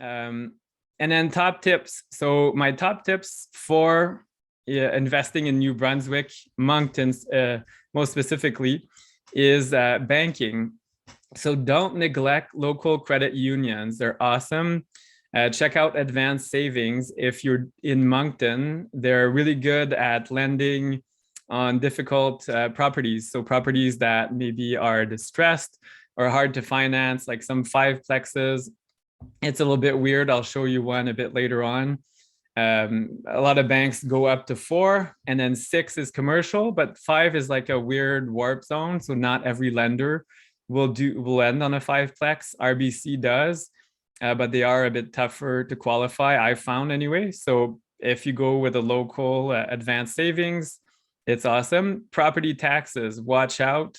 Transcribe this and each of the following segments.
And then top tips. So my top tips for investing in New Brunswick, Moncton, most specifically, is banking. So don't neglect local credit unions. They're awesome. Check out Advanced Savings. If you're in Moncton, they're really good at lending on difficult properties. So properties that maybe are distressed or hard to finance, like some 5-plexes. It's a little bit weird. I'll show you one a bit later on. A lot of banks go up to 4, and then 6 is commercial, but 5 is like a weird warp zone. So not every lender will lend on a 5-plex. RBC does, but they are a bit tougher to qualify, I found anyway. So if you go with a local Advanced Savings, it's awesome. Property taxes, watch out.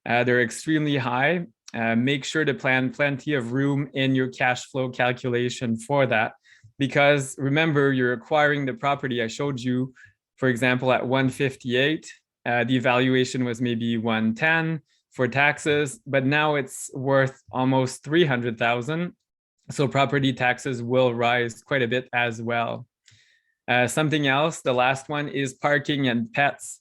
They're extremely high. Make sure to plan plenty of room in your cash flow calculation for that. Because remember, you're acquiring the property. I showed you, for example, at 158, the valuation was maybe 110 for taxes, but now it's worth almost 300,000. So property taxes will rise quite a bit as well. Something else, the last one is parking and pets.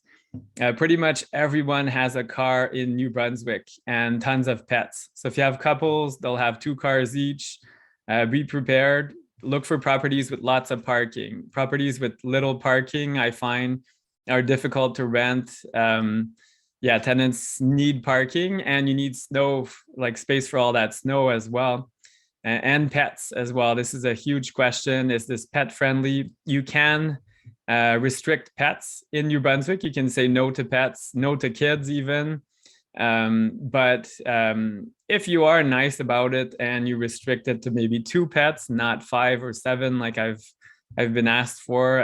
Pretty much everyone has a car in New Brunswick and tons of pets. So if you have couples, they'll have 2 cars each. Be prepared. Look for properties with lots of parking. Properties with little parking, I find, are difficult to rent. Tenants need parking, and you need snow, like space for all that snow as well. And pets as well. This is a huge question. Is this pet friendly? You can restrict pets in New Brunswick. You can say no to pets, no to kids even. But if you are nice about it and you restrict it to maybe 2 pets, not 5 or 7, like I've been asked for,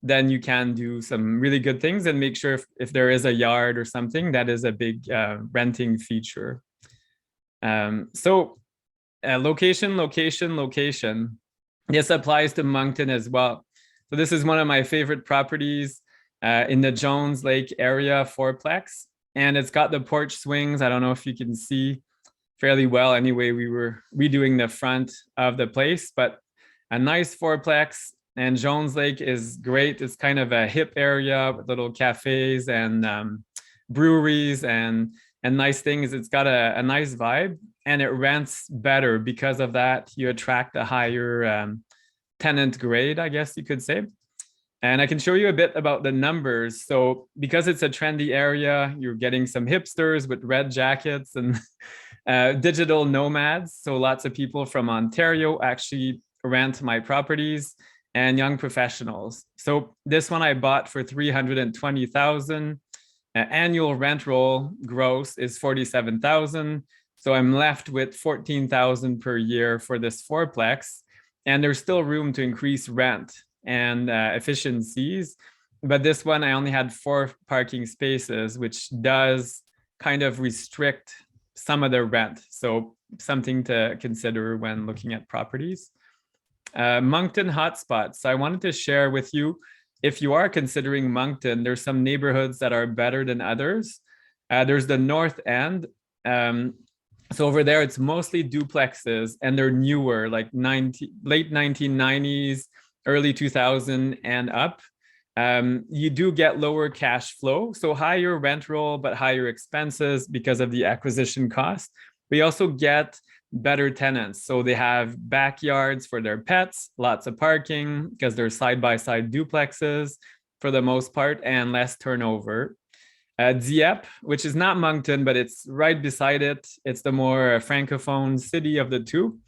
then you can do some really good things and make sure if there is a yard or something, that is a big renting feature. Location. This applies to Moncton as well. So this is one of my favorite properties in the Jones Lake area, 4-plex. And it's got the porch swings. I don't know if you can see fairly well. Anyway, we were redoing the front of the place, but a nice 4-plex. And Jones Lake is great. It's kind of a hip area with little cafes and breweries and nice things. It's got a nice vibe, and it rents better because of that. You attract a higher tenant grade, I guess you could say. And I can show you a bit about the numbers. So because it's a trendy area, you're getting some hipsters with red jackets and digital nomads. So lots of people from Ontario actually rent my properties, and young professionals. So this one I bought for 320,000. Annual rent roll gross is 47,000. So I'm left with 14,000 per year for this 4-plex. And there's still room to increase rent and efficiencies. But this one, I only had 4 parking spaces, which does kind of restrict some of the rent. So something to consider when looking at properties. Moncton Hot Spots. So I wanted to share with you, if you are considering Moncton, there's some neighborhoods that are better than others. There's the North End. So over there, it's mostly duplexes, and they're newer, like late 1990s, early 2000 and up. You do get lower cash flow, so higher rent roll, but higher expenses because of the acquisition cost. We also get better tenants. So they have backyards for their pets, lots of parking because they're side-by-side duplexes for the most part, and less turnover. Dieppe, which is not Moncton, but it's right beside it. It's the more francophone city of the two.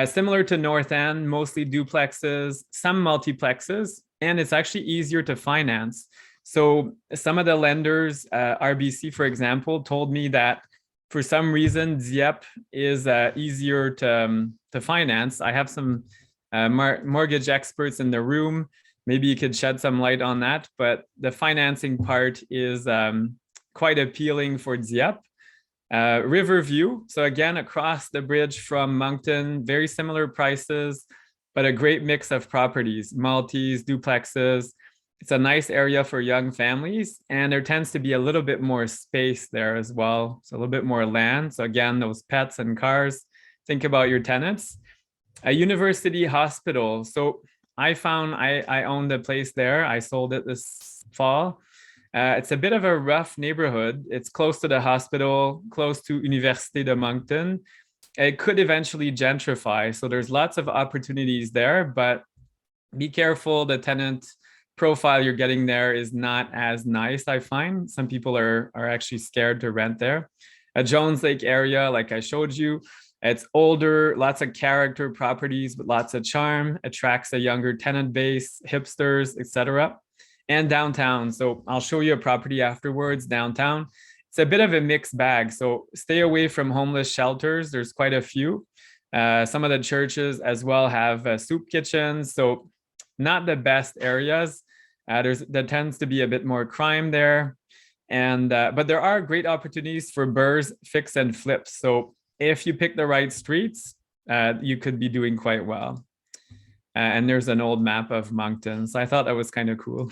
Similar to North End, mostly duplexes, some multiplexes, and it's actually easier to finance. So some of the lenders, RBC, for example, told me that for some reason, Dieppe is easier to finance. I have some mortgage experts in the room. Maybe you could shed some light on that, but the financing part is quite appealing for Dieppe. Riverview, so again, across the bridge from Moncton, very similar prices, but a great mix of properties, multis, duplexes. It's a nice area for young families, and there tends to be a little bit more space there as well. So a little bit more land. So again, those pets and cars, think about your tenants. A university hospital. So I owned a place there. I sold it this fall. It's a bit of a rough neighborhood. It's close to the hospital, close to Université de Moncton. It could eventually gentrify. So there's lots of opportunities there, but be careful. The tenant profile you're getting there is not as nice, I find. Some people are actually scared to rent there. A Jones Lake area, like I showed you, it's older, lots of character properties, but lots of charm, attracts a younger tenant base, hipsters, etc. And downtown. So I'll show you a property afterwards downtown. It's a bit of a mixed bag. So stay away from homeless shelters. There's quite a few. Some of the churches as well have soup kitchens. So not the best areas. There tends to be a bit more crime there. And but there are great opportunities for burrs, fix and flips. So if you pick the right streets, you could be doing quite well. And there's an old map of Moncton. So I thought that was kind of cool.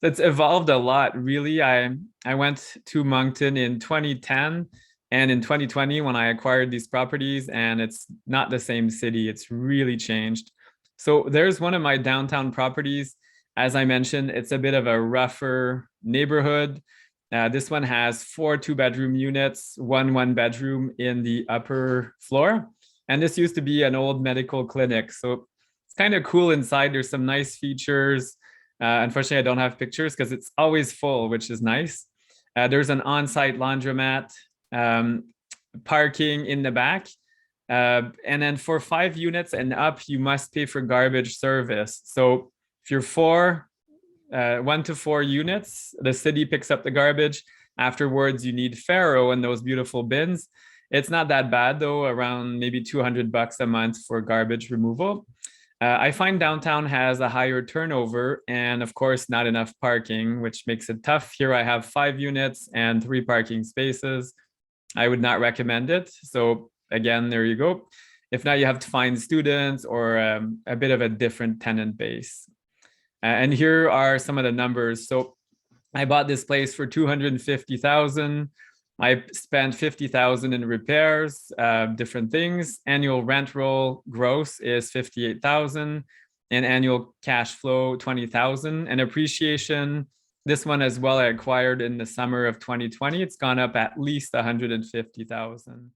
That's evolved a lot, really. I went to Moncton in 2010 and in 2020 when I acquired these properties, and it's not the same city. It's really changed. So there's one of my downtown properties. As I mentioned, it's a bit of a rougher neighborhood. This one has 4 2-bedroom units, one bedroom in the upper floor. And this used to be an old medical clinic. So it's kind of cool inside. There's some nice features. Unfortunately, I don't have pictures because it's always full, which is nice. There's an on-site laundromat, parking in the back. And then for 5 units and up, you must pay for garbage service. So if you're 1 to 4 units, the city picks up the garbage. Afterwards, you need Faro and those beautiful bins. It's not that bad though, around maybe $200 a month for garbage removal. I find downtown has a higher turnover and of course not enough parking, which makes it tough. Here I have 5 units and 3 parking spaces. I would not recommend it. So again, there you go. If not, you have to find students or a bit of a different tenant base. And here are some of the numbers. So I bought this place for $250,000. I spent $50,000 in repairs, different things. Annual rent roll gross is $58,000, and annual cash flow $20,000. And appreciation, this one as well, I acquired in the summer of 2020. It's gone up at least $150,000.